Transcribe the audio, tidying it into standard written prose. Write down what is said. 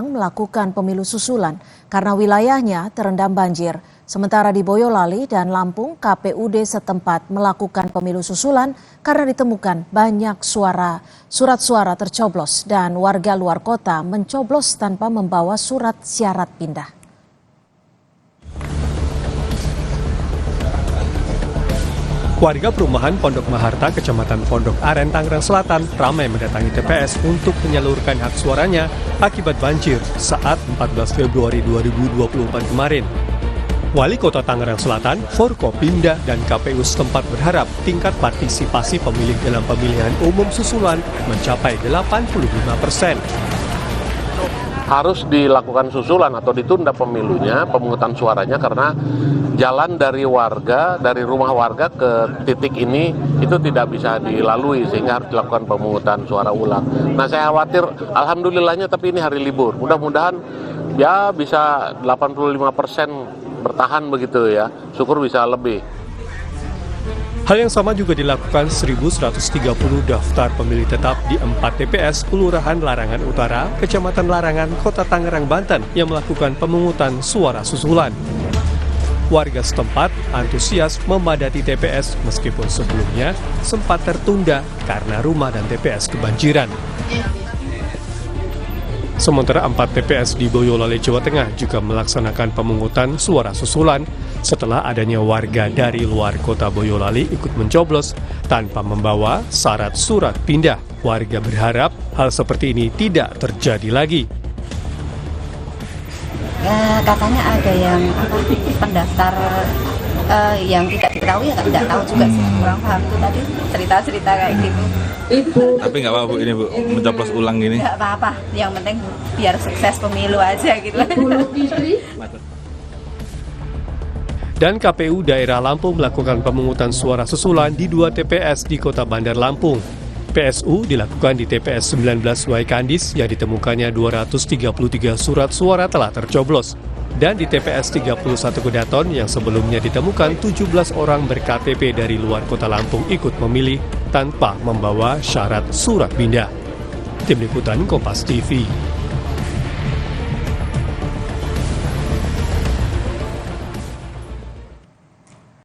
melakukan pemilu susulan karena wilayahnya terendam banjir. Sementara di Boyolali dan Lampung, KPUD setempat melakukan pemilu susulan karena ditemukan banyak surat suara tercoblos dan warga luar kota mencoblos tanpa membawa surat syarat pindah. Warga perumahan Pondok Maharta, Kecamatan Pondok Aren, Tangerang Selatan ramai mendatangi TPS untuk menyalurkan hak suaranya akibat banjir saat 14 Februari 2024 kemarin. Wali Kota Tangerang Selatan, Forkopimda, dan KPU setempat berharap tingkat partisipasi pemilih dalam pemilihan umum susulan mencapai 85%. Harus dilakukan susulan atau ditunda pemilunya, pemungutan suaranya, karena jalan dari rumah warga ke titik ini itu tidak bisa dilalui sehingga harus dilakukan pemungutan suara ulang. Nah, saya khawatir, alhamdulillahnya tapi ini hari libur, mudah-mudahan ya bisa 85% bertahan begitu ya, syukur bisa lebih. Hal yang sama juga dilakukan 1.130 daftar pemilih tetap di 4 TPS Kelurahan Larangan Utara, Kecamatan Larangan, Kota Tangerang, Banten yang melakukan pemungutan suara susulan. Warga setempat antusias memadati TPS meskipun sebelumnya sempat tertunda karena rumah dan TPS kebanjiran. Sementara 4 TPS di Boyolali, Jawa Tengah juga melaksanakan pemungutan suara susulan setelah adanya warga dari luar kota Boyolali ikut mencoblos tanpa membawa syarat surat pindah. Warga berharap hal seperti ini tidak terjadi lagi. Katanya ada yang pendaftar yang tidak diketahui, ya tidak tahu juga sih, kurang paham tuh tadi cerita-cerita kayak gitu. Tapi nggak apa-apa Bu, ini Bu, mencoblos ulang gini. Nggak apa-apa, yang penting biar sukses pemilu aja gitu. Dan KPU daerah Lampung melakukan pemungutan suara susulan di 2 TPS di Kota Bandar Lampung. PSU dilakukan di TPS 19 Waikandis yang ditemukannya 233 surat suara telah tercoblos. Dan di TPS 31 Kedaton yang sebelumnya ditemukan 17 orang ber-KTP dari luar kota Lampung ikut memilih tanpa membawa syarat surat pindah. Tim Liputan Kompas TV.